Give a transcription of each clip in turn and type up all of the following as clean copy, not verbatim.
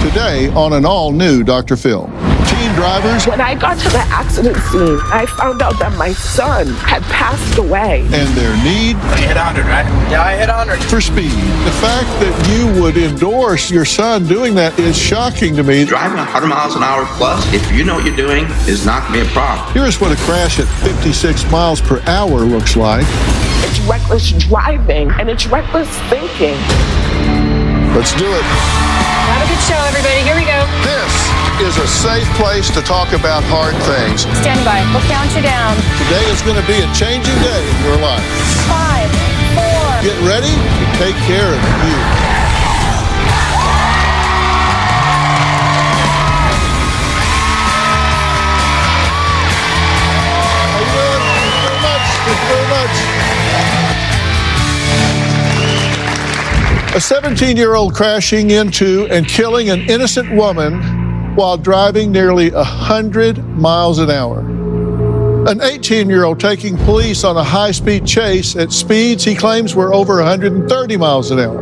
Today on an all-new Dr. Phil. Teen drivers. When I got to the accident scene, I found out that my son had passed away. And their need. You hit 100, right? Yeah, I hit 100. For speed. The fact that you would endorse your son doing that is shocking to me. Driving 100 miles an hour plus, if you know what you're doing, is not going to be a problem. Here's what a crash at 56 miles per hour looks like. It's reckless driving, and it's reckless thinking. Let's do it. Have a good show, everybody. Here we go. This is a safe place to talk about hard things. Stand by. We'll count you down. Today is going to be a changing day in your life. 5, 4. Get ready to take care of you. How you doing? Thank you very much. Thank you very much. A 17-year-old crashing into and killing an innocent woman while driving nearly 100 miles an hour. An 18-year-old taking police on a high-speed chase at speeds he claims were over 130 miles an hour.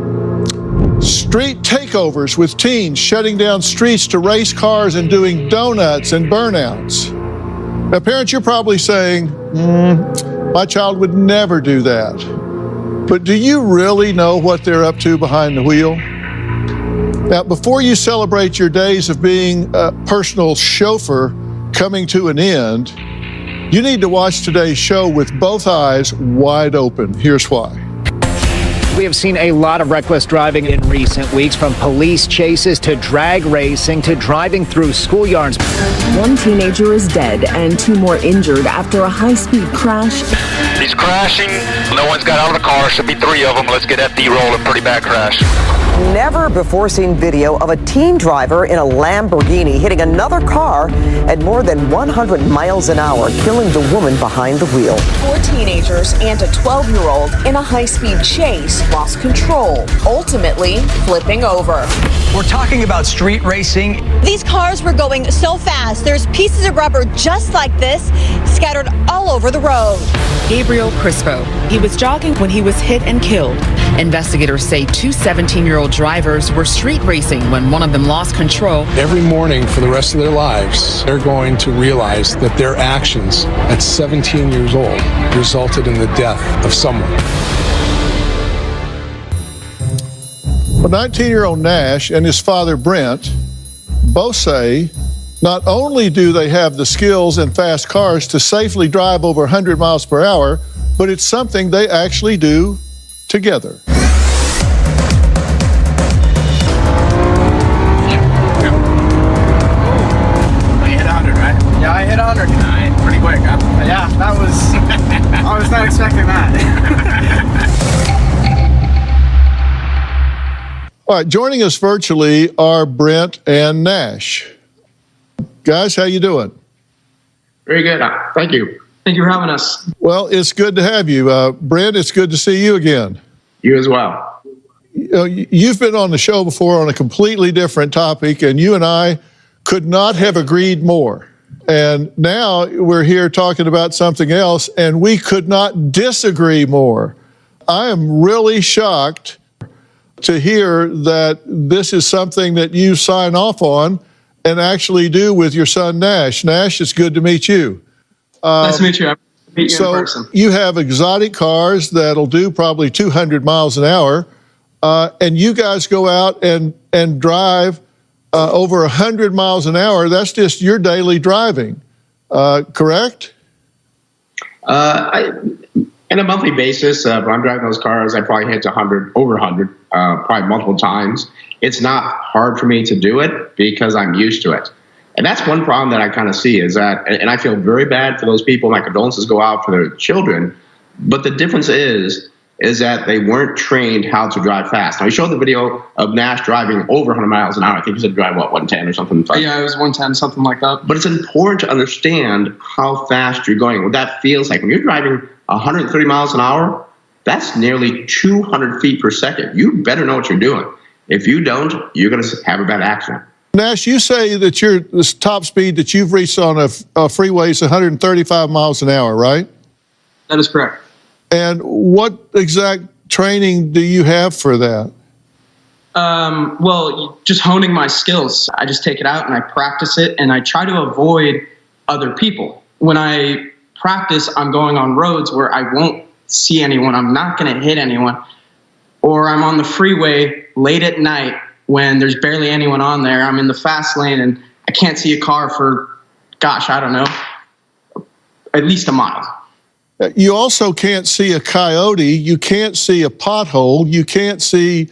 Street takeovers with teens shutting down streets to race cars and doing donuts and burnouts. Now, parents, you're probably saying, my child would never do that. But do you really know what they're up to behind the wheel? Now, before you celebrate your days of being a personal chauffeur coming to an end, you need to watch today's show with both eyes wide open. Here's why. We have seen a lot of reckless driving in recent weeks, from police chases to drag racing to driving through schoolyards. One teenager is dead and 2 more injured after a high-speed crash. He's crashing. No one's got out of the car. Should be 3 of them. Let's get that D-roll. A pretty bad crash. Never before seen video of a teen driver in a Lamborghini hitting another car at more than 100 miles an hour, killing the woman behind the wheel. 4 teenagers and a 12-year-old in a high-speed chase lost control, ultimately flipping over. We're talking about street racing. These cars were going so fast. There's pieces of rubber just like this scattered all over the road. Gabriel Crispo. He was jogging when he was hit and killed. Investigators say 2 17-year-old drivers were street racing when one of them lost control. Every morning for the rest of their lives, they're going to realize that their actions at 17 years old resulted in the death of someone. Well, 19-year-old Nash and his father Brent both say not only do they have the skills and fast cars to safely drive over 100 miles per hour, but it's something they actually do together. Yeah, I hit 100. Nice. Pretty quick, huh? Yeah, that was... I was not expecting that. All right, joining us virtually are Brent and Nash. Guys, how you doing? Very good. Thank you. Thank you for having us. Well, it's good to have you. Brent, it's good to see you again. You as well. You've been on the show before on a completely different topic, and you and I could not have agreed more. And now we're here talking about something else, and we could not disagree more. I am really shocked to hear that this is something that you sign off on and actually do with your son, Nash. Nash, it's good to meet you. Nice to meet you. Meet you in person. You have exotic cars that'll do probably 200 miles an hour, and you guys go out and drive over 100 miles an hour. That's just your daily driving, correct? On a monthly basis, when I'm driving those cars, I probably hit 100, over 100, probably multiple times. It's not hard for me to do it because I'm used to it. And that's one problem that I kind of see is that, and I feel very bad for those people. My condolences go out for their children. But the difference is that they weren't trained how to drive fast. Now, we showed the video of Nash driving over 100 miles an hour. I think he said drive, 110 or something? Yeah, it was 110, something like that. But it's important to understand how fast you're going, what that feels like. When you're driving 130 miles an hour, that's nearly 200 feet per second. You better know what you're doing. If you don't, you're going to have a bad accident. Nash, you say that the top speed that you've reached on a freeway is 135 miles an hour, right? That is correct. And what exact training do you have for that? Well, just honing my skills. I just take it out and I practice it, and I try to avoid other people. When I practice, I'm going on roads where I won't see anyone. I'm not going to hit anyone. Or I'm on the freeway late at night when there's barely anyone on there. I'm in the fast lane and I can't see a car for, gosh, I don't know, at least a mile. You also can't see a coyote. You can't see a pothole. You can't see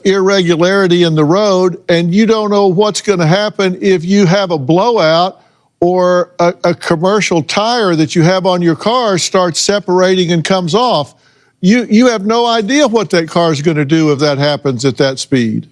irregularity in the road, and you don't know what's going to happen if you have a blowout or a commercial tire that you have on your car starts separating and comes off. You have no idea what that car is going to do if that happens at that speed.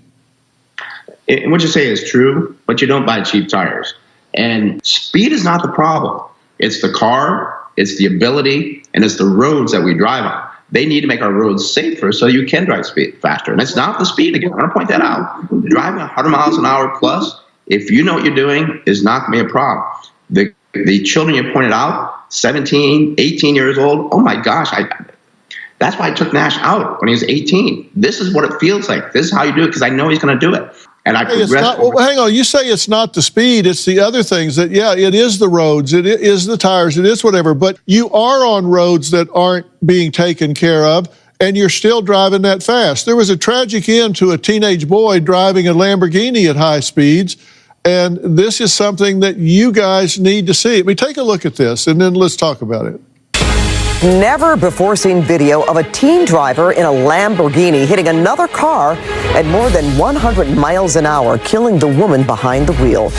And what you say is true, but you don't buy cheap tires. And speed is not the problem. It's the car, it's the ability, and it's the roads that we drive on. They need to make our roads safer so you can drive faster. And it's not the speed. Again, I want to point that out. Driving 100 miles an hour plus, if you know what you're doing, is not going to be a problem. The children you pointed out, 17, 18 years old, oh my gosh, that's why I took Nash out when he was 18. This is what it feels like. This is how you do it, because I know he's going to do it. And I progressed. Hang on, you say it's not the speed, it's the other things that, yeah, it is the roads, it is the tires, it is whatever, but you are on roads that aren't being taken care of, and you're still driving that fast. There was a tragic end to a teenage boy driving a Lamborghini at high speeds, and this is something that you guys need to see. I mean, take a look at this, and then let's talk about it. Never before seen video of a teen driver in a Lamborghini hitting another car at more than 100 miles an hour, killing the woman behind the wheel.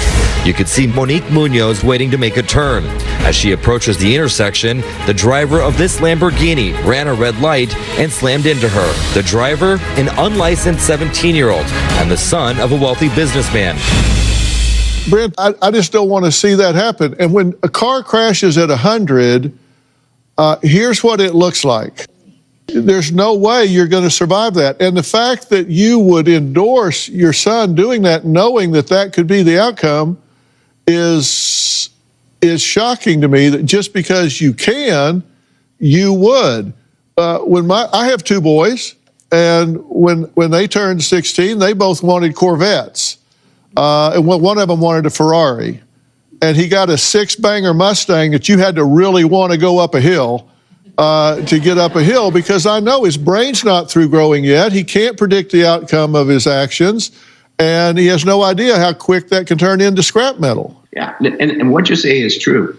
You could see Monique Munoz waiting to make a turn. As she approaches the intersection, the driver of this Lamborghini ran a red light and slammed into her. The driver, an unlicensed 17-year-old, and the son of a wealthy businessman. Brent, I just don't want to see that happen. And when a car crashes at 100, here's what it looks like. There's no way you're going to survive that. And the fact that you would endorse your son doing that, knowing that that could be the outcome, is shocking to me, that just because you can, you would. I have two boys, and when they turned 16, they both wanted Corvettes. And one of them wanted a Ferrari. And he got a six-banger Mustang that you had to really want to go up a hill to get up a hill, because I know his brain's not through growing yet. He can't predict the outcome of his actions, and he has no idea how quick that can turn into scrap metal. Yeah, and what you say is true.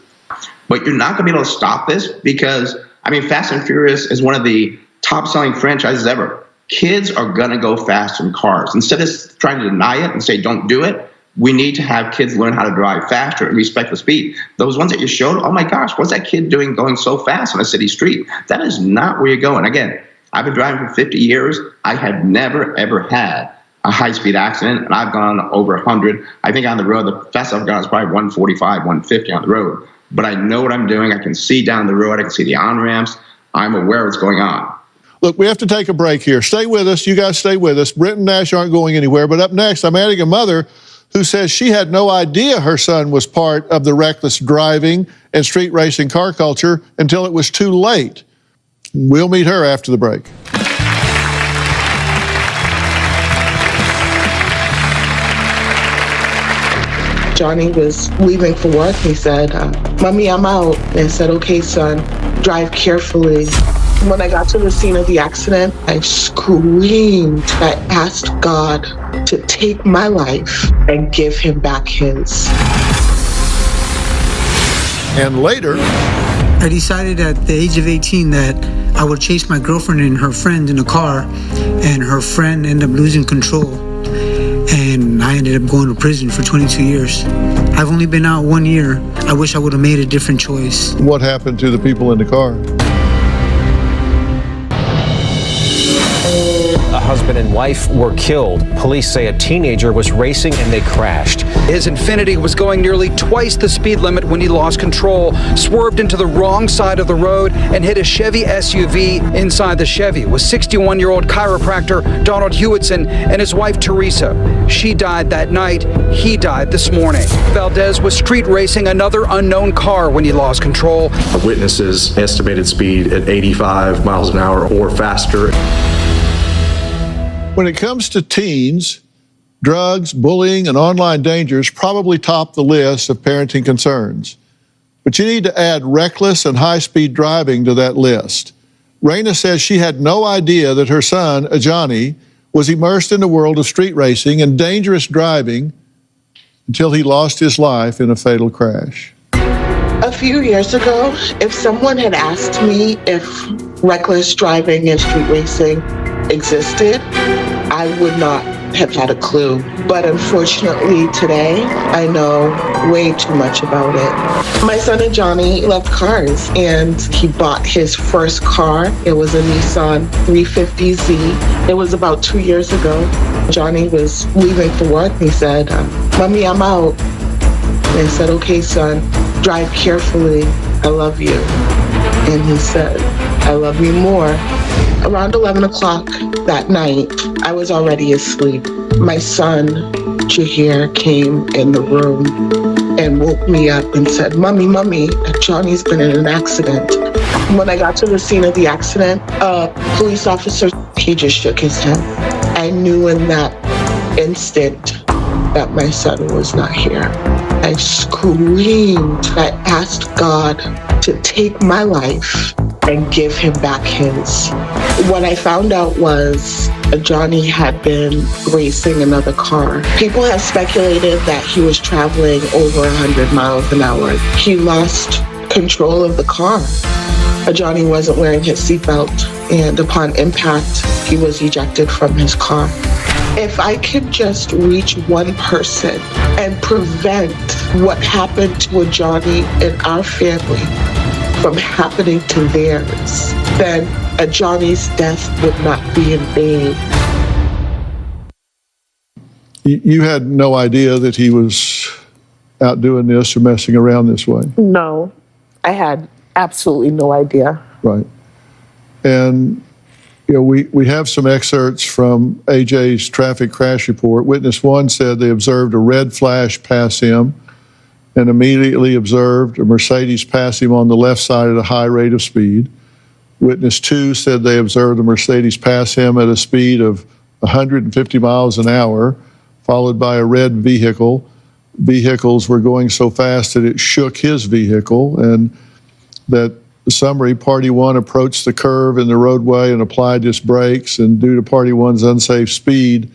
But you're not going to be able to stop this because, I mean, Fast and Furious is one of the top-selling franchises ever. Kids are going to go fast in cars. Instead of trying to deny it and say, don't do it, we need to have kids learn how to drive faster and respect the speed. Those ones that you showed, oh my gosh, what's that kid doing going so fast on a city street? That is not where you're going. Again, I've been driving for 50 years. I have never, ever had a high-speed accident, and I've gone over 100. I think on the road, the fastest I've gone is probably 145, 150 on the road. But I know what I'm doing. I can see down the road. I can see the on-ramps. I'm aware of what's going on. Look, we have to take a break here. Stay with us. You guys stay with us. Brent and Nash aren't going anywhere. But up next, I'm adding a mother who says she had no idea her son was part of the reckless driving and street racing car culture until it was too late. We'll meet her after the break. Johnny was leaving for work. He said, Mommy, I'm out. And I said, okay, son, drive carefully. When I got to the scene of the accident, I screamed. I asked God to take my life and give him back his. And later, I decided at the age of 18 that I would chase my girlfriend and her friend in a car, and her friend ended up losing control. And I ended up going to prison for 22 years. I've only been out 1 year. I wish I would have made a different choice. What happened to the people in the car? A husband and wife were killed. Police say a teenager was racing and they crashed. His Infiniti was going nearly twice the speed limit when he lost control, swerved into the wrong side of the road, and hit a Chevy SUV inside the Chevy. It was 61-year-old chiropractor Donald Hewitson and his wife Teresa. She died that night. He died this morning. Valdez was street racing another unknown car when he lost control. Witnesses estimated speed at 85 miles an hour or faster. When it comes to teens, drugs, bullying, and online dangers probably top the list of parenting concerns. But you need to add reckless and high-speed driving to that list. Raina says she had no idea that her son, Ajanni, was immersed in the world of street racing and dangerous driving until he lost his life in a fatal crash. A few years ago, if someone had asked me if reckless driving and street racing existed, I would not have had a clue. But unfortunately today, I know way too much about it. My son Ajanni loved cars, and he bought his first car. It was a Nissan 350Z. It was about 2 years ago. Ajanni was leaving for work. He said, "Mommy, I'm out." And I said, "Okay, son, drive carefully. I love you." And he said, "I love you more." Around 11 o'clock that night, I was already asleep. My son, Jahir, came in the room and woke me up and said, Mommy, Johnny's been in an accident." When I got to the scene of the accident, a police officer, he just shook his head. I knew in that instant that my son was not here. I screamed. I asked God to take my life and give him back his. What I found out was Ajanni had been racing another car. People have speculated that he was traveling over 100 miles an hour. He lost control of the car. Ajanni wasn't wearing his seatbelt, and upon impact, he was ejected from his car. If I could just reach one person and prevent what happened to Ajanni and our family from happening to theirs, then Ajanni's death would not be in vain. You had no idea that he was out doing this or messing around this way? No, I had absolutely no idea. Right. And you know, we have some excerpts from AJ's traffic crash report. Witness 1 said they observed a red flash pass him and immediately observed a Mercedes pass him on the left side at a high rate of speed. Witness 2 said they observed a Mercedes pass him at a speed of 150 miles an hour, followed by a red vehicle. Vehicles were going so fast that it shook his vehicle, and that the summary, Party 1 approached the curve in the roadway and applied his brakes, and due to Party 1's unsafe speed,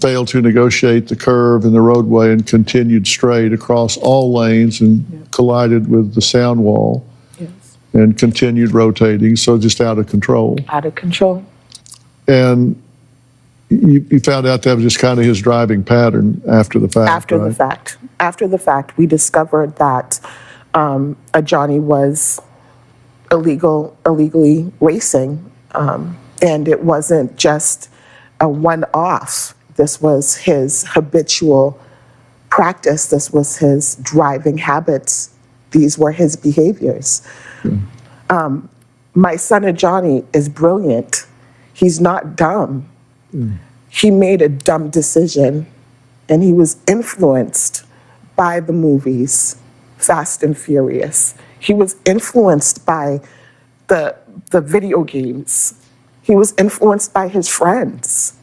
failed to negotiate the curve in the roadway and continued straight across all lanes and collided with the sound wall and continued rotating, so just out of control. Out of control. And you found out that was just kind of his driving pattern after the fact, After right? the fact. After the fact, we discovered that Ajanni was illegally racing, and it wasn't just a one-off. This was his habitual practice. This was his driving habits. These were his behaviors. My son Ajanni is brilliant. He's not dumb. He made a dumb decision, and he was influenced by the movies, Fast and Furious. He was influenced by the video games. He was influenced by his friends.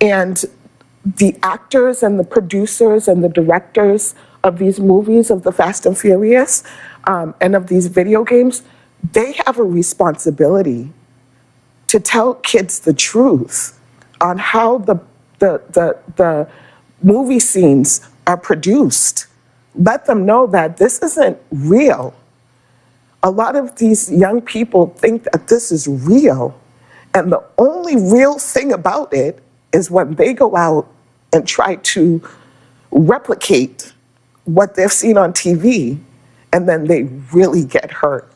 And the actors and the producers and the directors of these movies, of the Fast and Furious, and of these video games, they have a responsibility to tell kids the truth on how the movie scenes are produced. Let them know that this isn't real. A lot of these young people think that this is real, and the only real thing about it is when they go out and try to replicate what they've seen on TV, and then they really get hurt,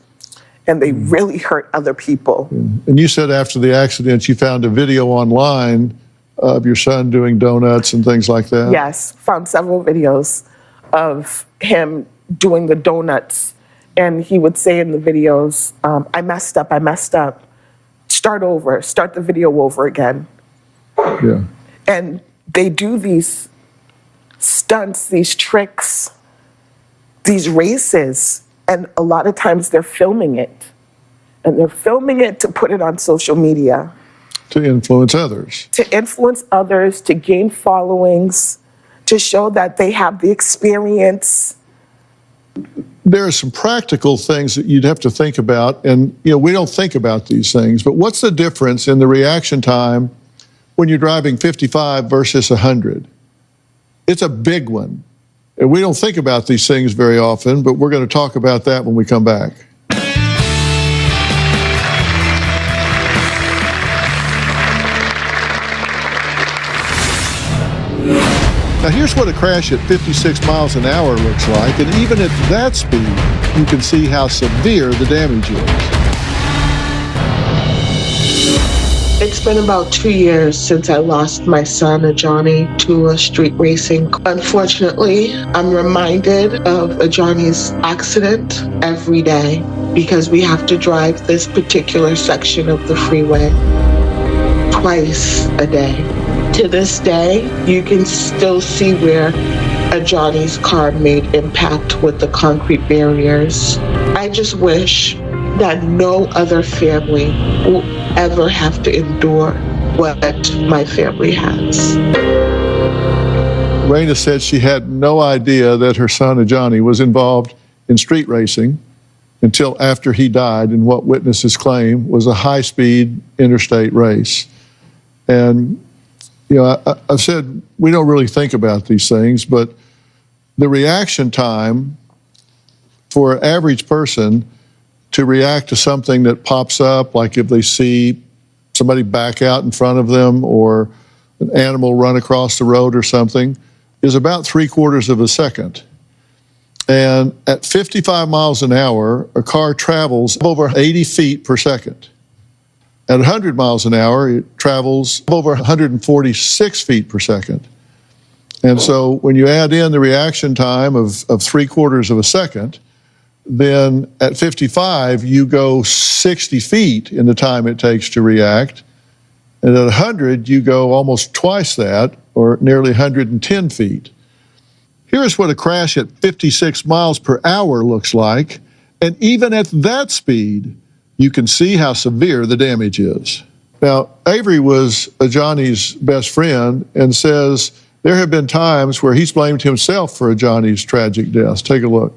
and they really hurt other people. And you said after the accident you found a video online of your son doing donuts and things like that? Yes, found several videos of him doing the donuts, and he would say in the videos, I messed up, start over, start the video over again. Yeah. And they do these stunts, these tricks, these races, and a lot of times they're filming it. And they're filming it to put it on social media. To influence others. To influence others, to gain followings, to show that they have the experience. There are some practical things that you'd have to think about, and we don't think about these things, but what's the difference in the reaction time when you're driving 55 versus 100? It's a big one. And we don't think about these things very often, but we're going to talk about that when we come back. Now here's what a crash at 56 miles an hour looks like, and even at that speed, you can see how severe the damage is. It's been about 2 years since I lost my son, Ajanni, to street racing. Unfortunately, I'm reminded of Ajanni's accident every day because we have to drive this particular section of the freeway twice a day. To this day, you can still see where Ajanni's car made impact with the concrete barriers. I just wish that no other family will ever have to endure what my family has. Raina said she had no idea that her son Ajanni was involved in street racing until after he died in what witnesses claim was a high-speed interstate race. And I've said we don't really think about these things, but the reaction time for an average person to react to something that pops up, like if they see somebody back out in front of them or an animal run across the road or something, is about 3/4 of a second. And at 55 miles an hour, a car travels over 80 feet per second. At 100 miles an hour, it travels over 146 feet per second. And so when you add in the reaction time of 3/4 of a second, then at 55, you go 60 feet in the time it takes to react. And at 100, you go almost twice that, or nearly 110 feet. Here's what a crash at 56 miles per hour looks like. And even at that speed, you can see how severe the damage is. Now, Avery was Ajanni's best friend and says there have been times where he's blamed himself for Ajanni's tragic death. Take a look.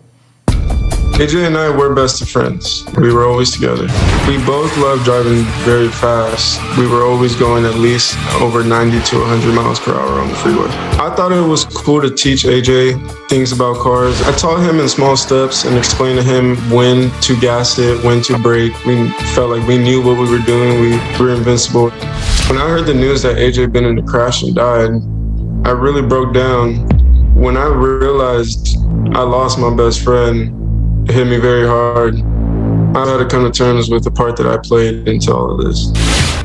AJ and I were best of friends. We were always together. We both loved driving very fast. We were always going at least over 90 to 100 miles per hour on the freeway. I thought it was cool to teach AJ things about cars. I taught him in small steps and explained to him when to gas it, when to brake. We felt like we knew what we were doing. We were invincible. When I heard the news that AJ had been in a crash and died, I really broke down. When I realized I lost my best friend, it hit me very hard. I had to come to terms with the part that I played into all of this.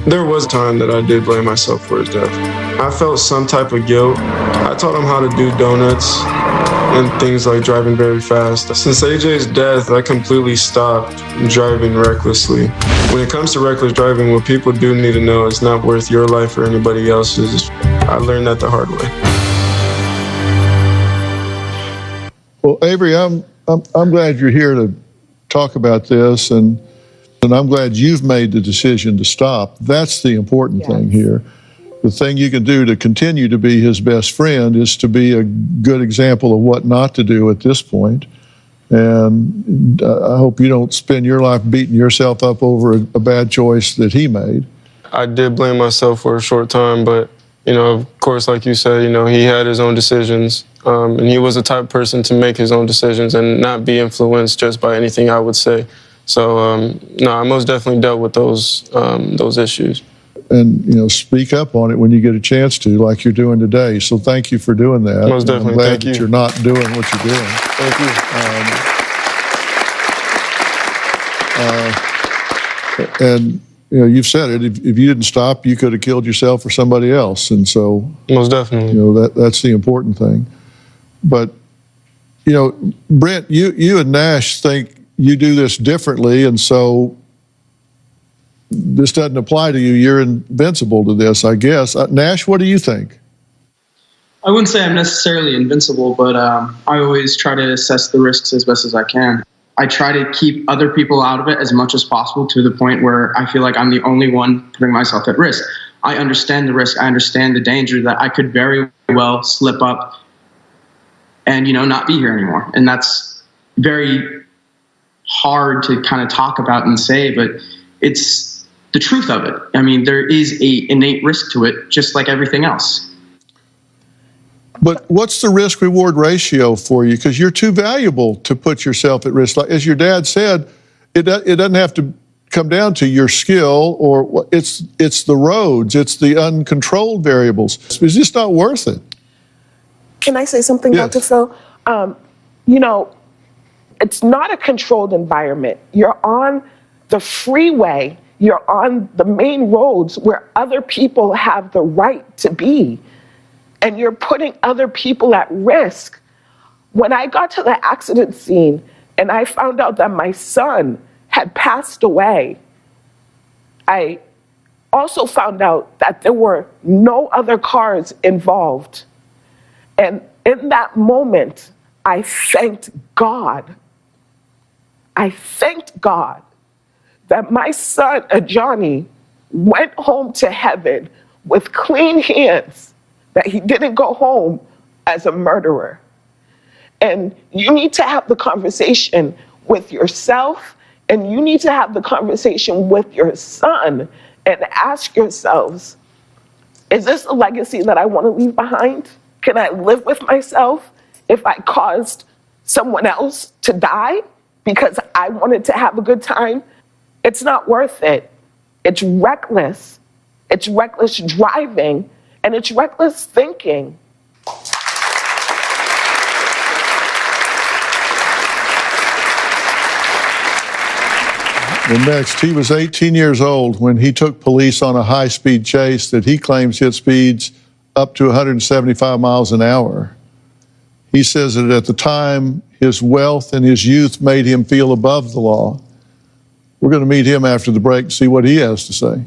There was a time that I did blame myself for his death. I felt some type of guilt. I taught him how to do donuts and things like driving very fast. Since AJ's death, I completely stopped driving recklessly. When it comes to reckless driving, what people do need to know is not worth your life or anybody else's. I learned that the hard way. Well, Avery, I'm glad you're here to talk about this, and I'm glad you've made the decision to stop. That's the important thing here. The thing you can do to continue to be his best friend is to be a good example of what not to do at this point. And I hope you don't spend your life beating yourself up over a bad choice that he made. I did blame myself for a short time, but of course, like you said, he had his own decisions, and he was the type of person to make his own decisions and not be influenced just by anything I would say. So, no, I most definitely dealt with those issues. And, speak up on it when you get a chance to, like you're doing today. So thank you for doing that. Most definitely, I'm glad thank you. That you're not doing what you're doing. Thank you. And you've said it. If you didn't stop, you could have killed yourself or somebody else. And so, most definitely, that's the important thing. But, Brent, you and Nash think you do this differently, and so this doesn't apply to you. You're invincible to this, I guess. Nash, what do you think? I wouldn't say I'm necessarily invincible, but I always try to assess the risks as best as I can. I try to keep other people out of it as much as possible to the point where I feel like I'm the only one putting myself at risk. I understand the risk. I understand the danger that I could very well slip up and, not be here anymore. And that's very hard to kind of talk about and say, but it's the truth of it. I mean, there is a innate risk to it, just like everything else. But what's the risk-reward ratio for you? Because you're too valuable to put yourself at risk. Like, as your dad said, it doesn't have to come down to your skill, or it's the roads, it's the uncontrolled variables. It's just not worth it. Can I say something, Yes. Dr. Phil? It's not a controlled environment. You're on the freeway. You're on the main roads where other people have the right to be. And you're putting other people at risk. When I got to the accident scene and I found out that my son had passed away, I also found out that there were no other cars involved. And in that moment, I thanked God. I thanked God that my son, Ajanni, went home to heaven with clean hands, that he didn't go home as a murderer. And you need to have the conversation with yourself, and you need to have the conversation with your son and ask yourselves, is this a legacy that I want to leave behind? Can I live with myself if I caused someone else to die because I wanted to have a good time? It's not worth it. It's reckless. It's reckless driving, and it's reckless thinking. Well, next, he was 18 years old when he took police on a high-speed chase that he claims hit speeds up to 175 miles an hour. He says that at the time, his wealth and his youth made him feel above the law. We're going to meet him after the break and see what he has to say.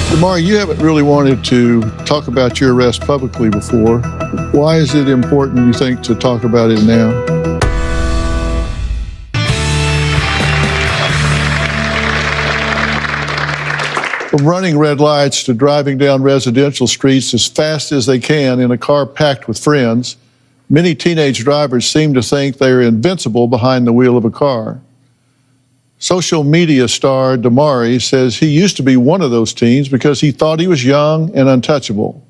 Damari, you haven't really wanted to talk about your arrest publicly before. Why is it important, you think, to talk about it now? From running red lights to driving down residential streets as fast as they can in a car packed with friends, many teenage drivers seem to think they are invincible behind the wheel of a car. Social media star Damari says he used to be one of those teens because he thought he was young and untouchable.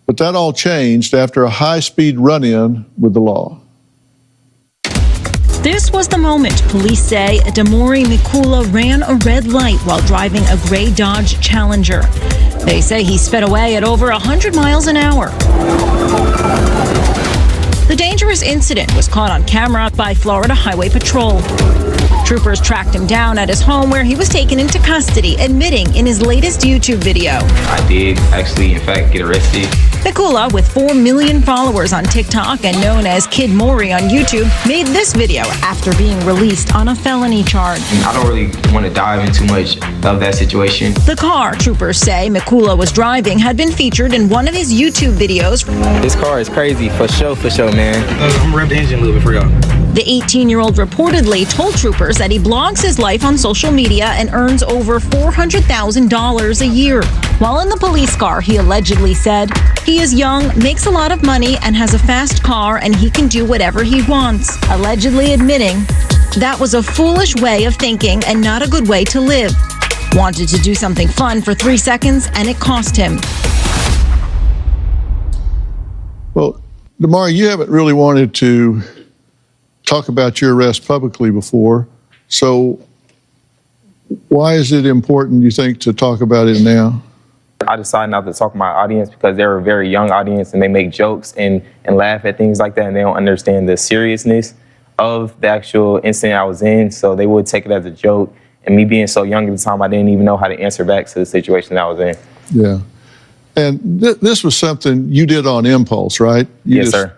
But that all changed after a high-speed run-in with the law. This was the moment police say Damari Mikula ran a red light while driving a gray Dodge Challenger. They say he sped away at over 100 miles an hour. The dangerous incident was caught on camera by Florida Highway Patrol. Troopers tracked him down at his home where he was taken into custody, admitting in his latest YouTube video. I did actually, in fact, get arrested. Mikula, with 4 million followers on TikTok and known as Kid Maury on YouTube, made this video after being released on a felony charge. I don't really want to dive into much of that situation. The car, troopers say Mikula was driving, had been featured in one of his YouTube videos. This car is crazy, for sure, man. I'm rev the engine a little bit for y'all. The 18-year-old reportedly told troopers that he blogs his life on social media and earns over $400,000 a year. While in the police car, he allegedly said, he is young, makes a lot of money, and has a fast car, and he can do whatever he wants, allegedly admitting that was a foolish way of thinking and not a good way to live. Wanted to do something fun for 3 seconds, and it cost him. Well, Damari, you haven't really wanted to talk about your arrest publicly before, so why is it important, you think, to talk about it now? I decided not to talk to my audience because they're a very young audience and they make jokes and laugh at things like that, and they don't understand the seriousness of the actual incident I was in, so they would take it as a joke. And me being so young at the time, I didn't even know how to answer back to the situation that I was in. Yeah. And this was something you did on impulse, right? Yes, sir.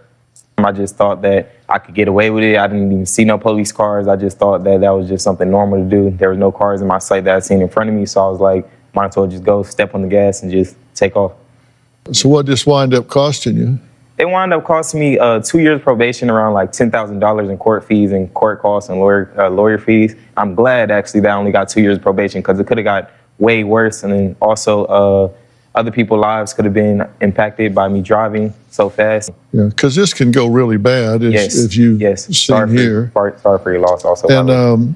I just thought that I could get away with it. I didn't even see no police cars. I just thought that that was just something normal to do. There was no cars in my sight that I seen in front of me, so I was like, might as well just go step on the gas and just take off. So what just wind up costing you? It wound up costing me 2 years probation, around like $10,000 in court fees and court costs and lawyer fees. I'm glad actually that I only got 2 years probation, because it could have got way worse. And then also other people's lives could have been impacted by me driving so fast. Yeah, because this can go really bad, as you've seen here. Sorry for your loss also. And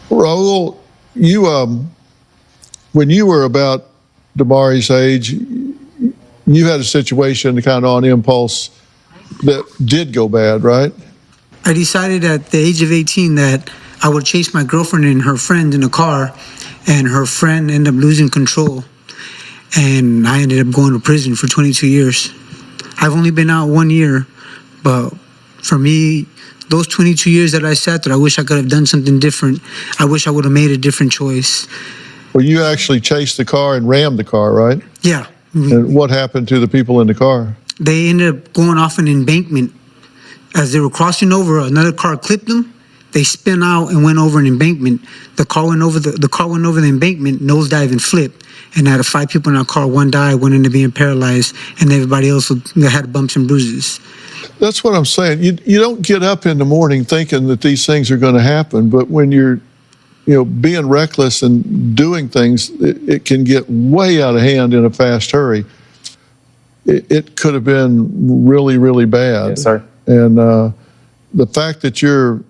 Raul, you when you were about Damari's age, you had a situation kind of on impulse that did go bad, right? I decided at the age of 18 that I would chase my girlfriend and her friend in a car, and her friend ended up losing control. And I ended up going to prison for 22 years. I've only been out 1 year, but for me, those 22 years that I sat there, I wish I could have done something different. I wish I would have made a different choice. Well, you actually chased the car and rammed the car, right? Yeah. And what happened to the people in the car? They ended up going off an embankment. As they were crossing over, another car clipped them. They spin out and went over an embankment. The car went over the embankment, nosedive and flipped. And out of 5 people in our car, 1 died, 1 ended up being paralyzed, and everybody else had bumps and bruises. That's what I'm saying. You don't get up in the morning thinking that these things are going to happen, but when you're being reckless and doing things, it can get way out of hand in a fast hurry. It could have been really, really bad. Yes, sir. And the fact that you're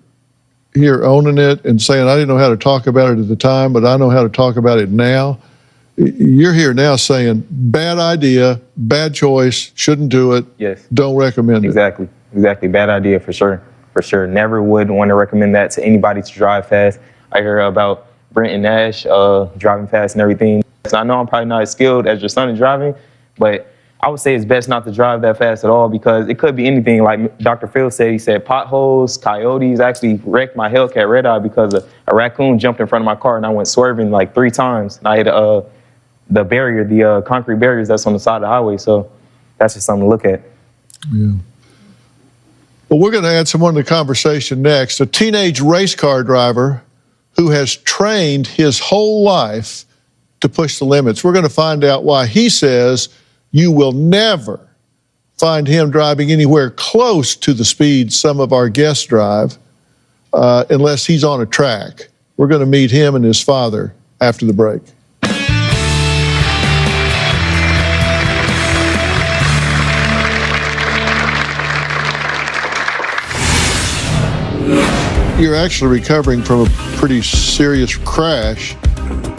here owning it and saying, I didn't know how to talk about it at the time, but I know how to talk about it now. You're here now saying, bad idea, bad choice, shouldn't do it. Yes. Don't recommend it. Exactly. Bad idea for sure. Never would want to recommend that to anybody to drive fast. I hear about Brent and Nash driving fast and everything. So I know I'm probably not as skilled as your son in driving, but I would say it's best not to drive that fast at all, because it could be anything. Like Dr. Phil said, he said potholes, coyotes. Actually wrecked my Hellcat red eye because a raccoon jumped in front of my car and I went swerving like 3 times. And I hit the barrier, the concrete barriers that's on the side of the highway. So that's just something to look at. Yeah. Well, we're going to add someone to the conversation next. A teenage race car driver who has trained his whole life to push the limits. We're going to find out why he says you will never find him driving anywhere close to the speed some of our guests drive unless he's on a track. We're going to meet him and his father after the break. You're actually recovering from a pretty serious crash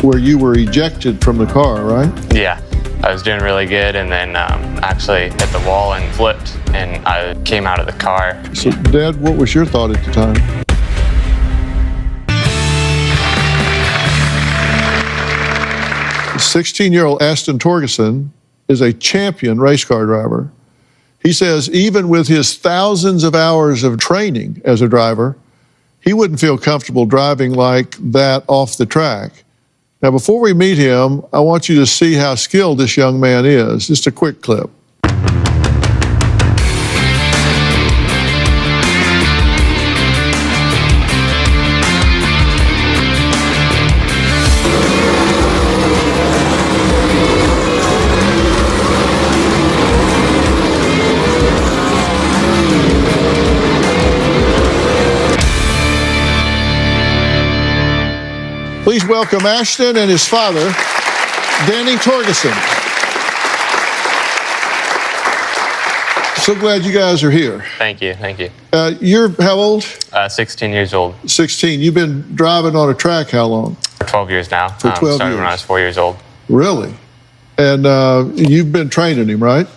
where you were ejected from the car, right? Yeah, I was doing really good, and then actually hit the wall and flipped, and I came out of the car. So, Dad, what was your thought at the time? The 16-year-old Aston Torgerson is a champion race car driver. He says even with his thousands of hours of training as a driver, he wouldn't feel comfortable driving like that off the track. Now, before we meet him, I want you to see how skilled this young man is. Just a quick clip. Please welcome Ashton and his father, Danny Torgerson. So glad you guys are here. Thank you, thank you. You're how old? 16 years old. 16. You've been driving on a track how long? For 12 years now. For 12 started years. when I was 4 years old. Really? And you've been training him, right?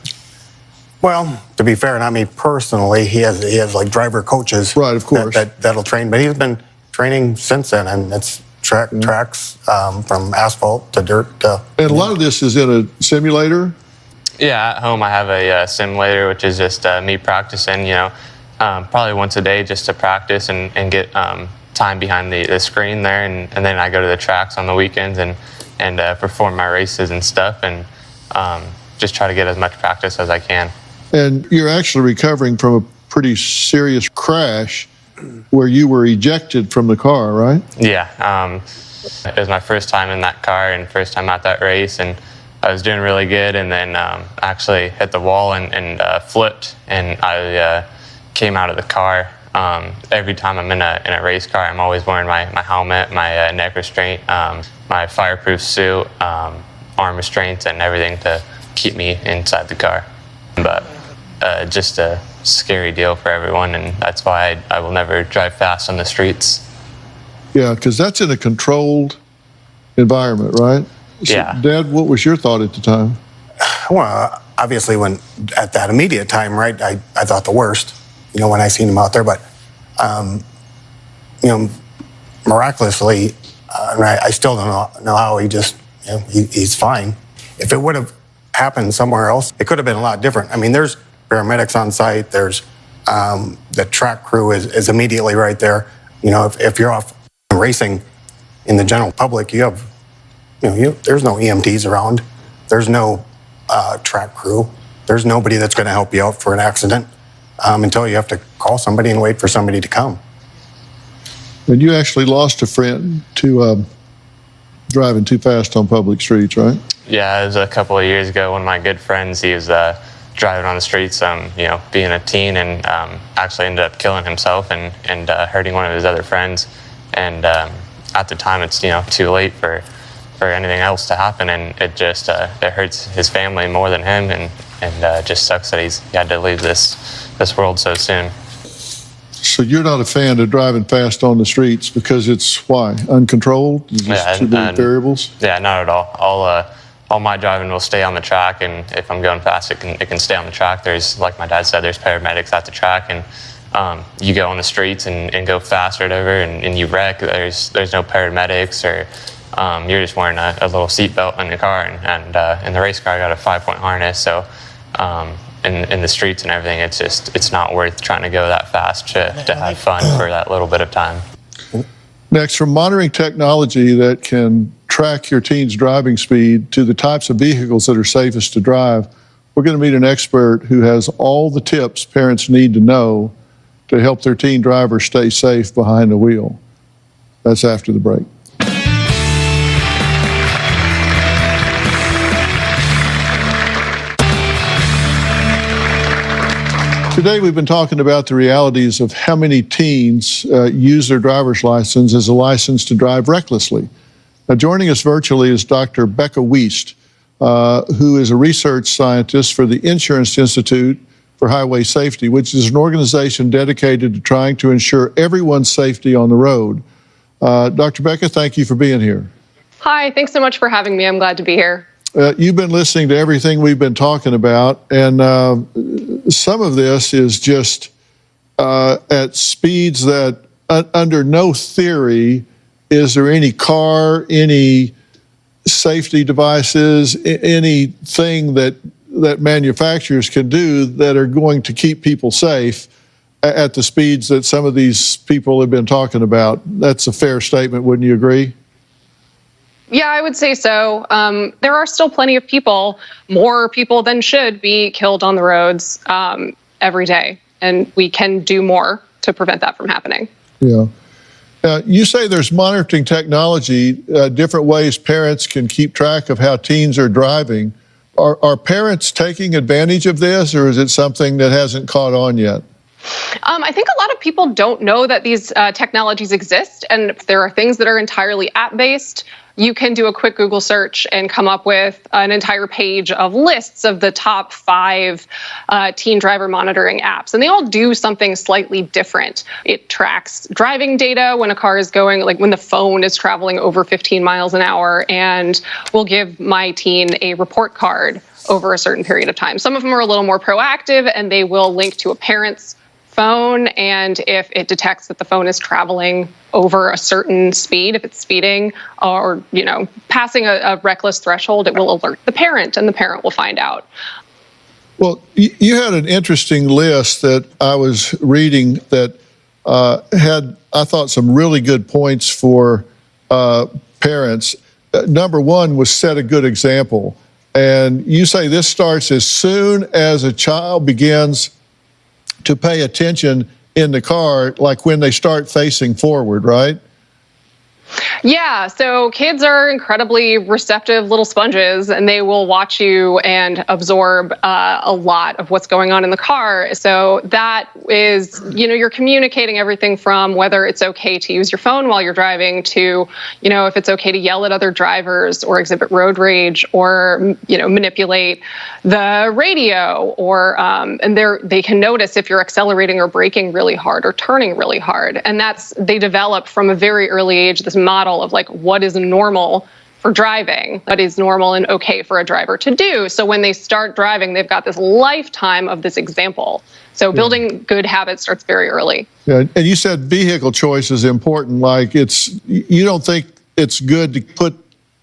Well, to be fair, not me personally. He has like driver coaches. Right, of course. That'll train, but he's been training since then, and it's tracks from asphalt to dirt. And a lot of this is in a simulator? Yeah, at home I have a simulator, which is just me practicing, probably once a day just to practice and get time behind the screen there. And then I go to the tracks on the weekends and perform my races and stuff, and just try to get as much practice as I can. And you're actually recovering from a pretty serious crash where you were ejected from the car, right? Yeah, it was my first time in that car and first time at that race, and was doing really good, and then actually hit the wall and flipped, and I came out of the car. Every time I'm in a race car, I'm always wearing my helmet, my neck restraint, my fireproof suit, arm restraints, and everything to keep me inside the car. But just a scary deal for everyone, and that's why I will never drive fast on the streets. Yeah, because that's in a controlled environment, right? So, yeah. Dad, what was your thought at the time? Well, obviously, when at that immediate time, right, I thought the worst, when I seen him out there. But, miraculously, I still don't know how he just, he's fine. If it would have happened somewhere else, it could have been a lot different. I mean, there's paramedics on site. There's the track crew is immediately right there. If you're off racing in the general public, you have, there's no EMTs around. There's no track crew. There's nobody that's going to help you out for an accident until you have to call somebody and wait for somebody to come. And you actually lost a friend to driving too fast on public streets, right? Yeah, it was a couple of years ago. One of my good friends, he was driving on the streets, being a teen, and actually ended up killing himself and hurting one of his other friends. And at the time, it's too late for anything else to happen, and it just it hurts his family more than him, and just sucks that he had to leave this world so soon. So you're not a fan of driving fast on the streets because it's why? Uncontrolled? Yeah, too many variables? Yeah, not at all. All my driving will stay on the track, and if I'm going fast, it can stay on the track. There's, like my dad said, there's paramedics at the track, and you go on the streets and go fast or whatever, and you wreck. There's no paramedics, or you're just wearing a little seatbelt in your car, and in the race car I got a 5-point harness. So in the streets and everything, it's not worth trying to go that fast to have fun for that little bit of time. Next, from monitoring technology that can track your teen's driving speed to the types of vehicles that are safest to drive, we're going to meet an expert who has all the tips parents need to know to help their teen driver stay safe behind the wheel. That's after the break. Today we've been talking about the realities of how many teens use their driver's license as a license to drive recklessly. Now, joining us virtually is Dr. Becca Wiest, who is a research scientist for the Insurance Institute for Highway Safety, which is an organization dedicated to trying to ensure everyone's safety on the road. Dr. Becca, thank you for being here. Hi, thanks so much for having me. I'm glad to be here. You've been listening to everything we've been talking about, and some of this is just at speeds that under no theory is there any car, any safety devices, anything that manufacturers can do that are going to keep people safe at the speeds that some of these people have been talking about. That's a fair statement, wouldn't you agree? Yeah, I would say so. There are still plenty of people, more people than should be killed on the roads every day, and we can do more to prevent that from happening. Yeah. You say there's monitoring technology, different ways parents can keep track of how teens are driving. Are parents taking advantage of this, or is it something that hasn't caught on yet? I think a lot of people don't know that these technologies exist, and there are things that are entirely app-based. You can do a quick Google search and come up with an entire page of lists of the top 5 teen driver monitoring apps. And they all do something slightly different. It tracks driving data when a car is going, like when the phone is traveling over 15 miles an hour, and will give my teen a report card over a certain period of time. Some of them are a little more proactive, and they will link to a parent's phone, and if it detects that the phone is traveling over a certain speed, if it's speeding or passing a reckless threshold, it will alert the parent, and the parent will find out. Well, you had an interesting list that I was reading that had, I thought, some really good points for parents. Number one was set a good example, and you say this starts as soon as a child begins to pay attention in the car, like when they start facing forward, right? Yeah, so kids are incredibly receptive little sponges, and they will watch you and absorb a lot of what's going on in the car. So that is, you're communicating everything from whether it's okay to use your phone while you're driving to, if it's okay to yell at other drivers or exhibit road rage or, manipulate the radio or, and they can notice if you're accelerating or braking really hard or turning really hard. And they develop from a very early age this model of like what is normal for driving, what is normal and okay for a driver to do. So when they start driving, they've got this lifetime of this example. So building good habits starts very early. Yeah, and you said vehicle choice is important. Like you don't think it's good to put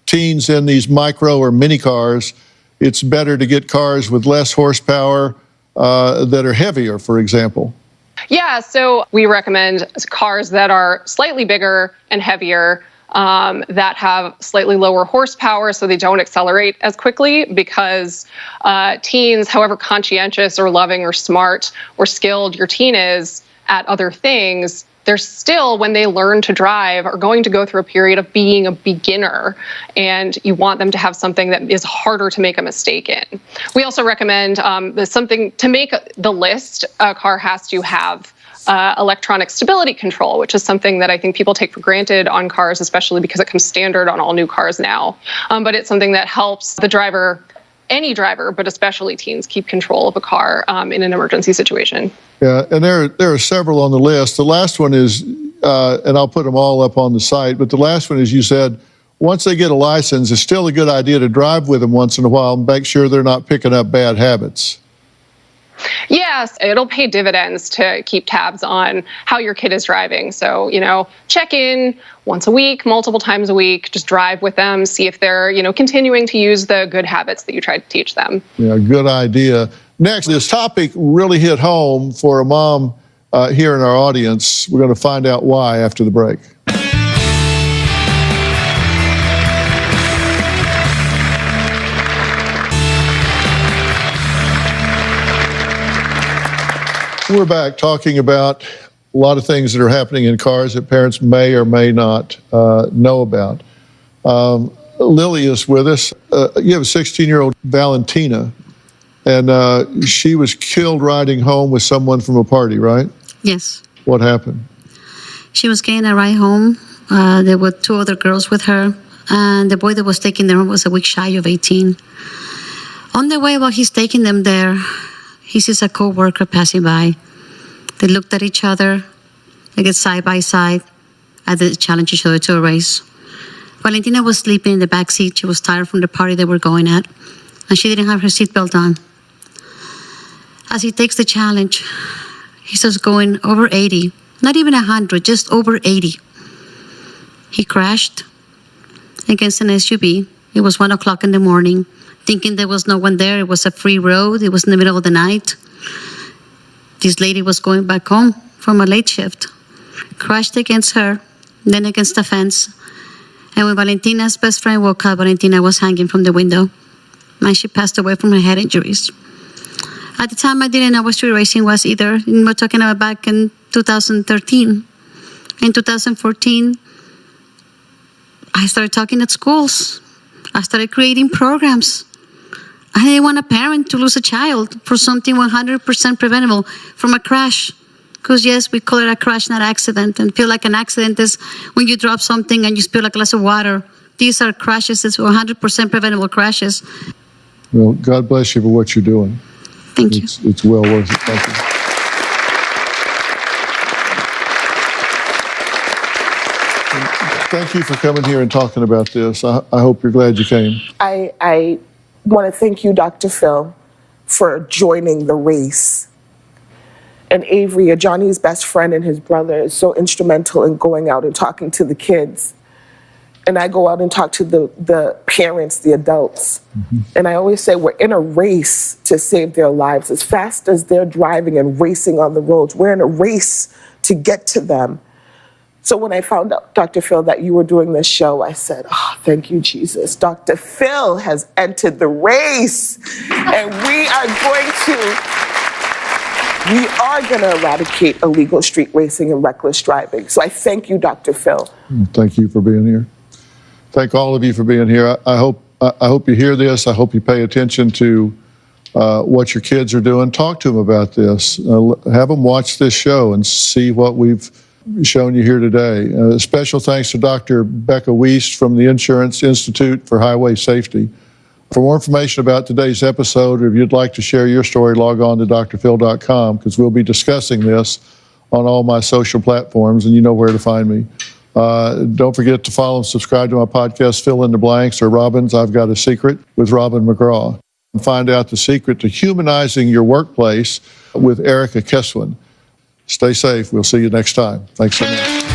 teens in these micro or mini cars. It's better to get cars with less horsepower that are heavier, for example. Yeah, so we recommend cars that are slightly bigger and heavier, that have slightly lower horsepower so they don't accelerate as quickly, because teens, however conscientious or loving or smart or skilled your teen is at other things, they're still, when they learn to drive, are going to go through a period of being a beginner, and you want them to have something that is harder to make a mistake in. We also recommend something to make the list. A car has to have electronic stability control, which is something that I think people take for granted on cars, especially because it comes standard on all new cars now. But it's something that helps the driver, any driver, but especially teens, keep control of a car in an emergency situation. Yeah, and there are several on the list. The last one is, and I'll put them all up on the site, but the last one is, you said, once they get a license, it's still a good idea to drive with them once in a while and make sure they're not picking up bad habits. Yes, it'll pay dividends to keep tabs on how your kid is driving. So, check in once a week, multiple times a week, just drive with them, see if they're, continuing to use the good habits that you tried to teach them. Yeah, good idea. Next, this topic really hit home for a mom here in our audience. We're going to find out why after the break. We're back talking about a lot of things that are happening in cars that parents may or may not know about. Lily is with us. You have a 16-year-old Valentina, and she was killed riding home with someone from a party, right? Yes. What happened? She was getting a ride home. There were two other girls with her, and the boy that was taking them was a week shy of 18. On the way while he's taking them there, he sees a co-worker passing by. They looked at each other, they get side by side, and they challenged each other to a race. Valentina was sleeping in the back seat. She was tired from the party they were going at, and she didn't have her seatbelt on. As he takes the challenge, he starts going over 80, not even 100, just over 80. He crashed against an SUV. It was 1 o'clock in the morning. Thinking there was no one there, it was a free road, it was in the middle of the night. This lady was going back home from a late shift, crashed against her, then against the fence. And when Valentina's best friend woke up, Valentina was hanging from the window, and she passed away from her head injuries. At the time, I didn't know what street racing was either. We're talking about back in 2013. In 2014, I started talking at schools. I started creating programs. I didn't want a parent to lose a child for something 100% preventable from a crash. Because yes, we call it a crash, not accident. And feel like an accident is when you drop something and you spill a glass of water. These are crashes, it's 100% preventable crashes. Well, God bless you for what you're doing. Thank you. It's well worth it. Thank you. Thank you for coming here and talking about this. I hope you're glad you came. I want to thank you, Dr. Phil, for joining the race. And Avery, Ajanni's best friend and his brother, is so instrumental in going out and talking to the kids. And I go out and talk to the parents, the adults. Mm-hmm. And I always say we're in a race to save their lives. As fast as they're driving and racing on the roads, we're in a race to get to them. So when I found out, Dr. Phil, that you were doing this show, I said, oh, thank you, Jesus. Dr. Phil has entered the race, and we are going to eradicate illegal street racing and reckless driving. So I thank you, Dr. Phil. Thank you for being here. Thank all of you for being here. I hope you hear this. I hope you pay attention to what your kids are doing. Talk to them about this. Have them watch this show and see what we've shown you here today. Special thanks to Dr. Becca Wiest from the Insurance Institute for Highway Safety. For more information about today's episode, or if you'd like to share your story, log on to drphil.com, because we'll be discussing this on all my social platforms, and you know where to find me. Don't forget to follow and subscribe to my podcast, Fill in the Blanks, or Robin's I've Got a Secret with Robin McGraw. And find out the secret to humanizing your workplace with Erica Keswin. Stay safe. We'll see you next time. Thanks so much.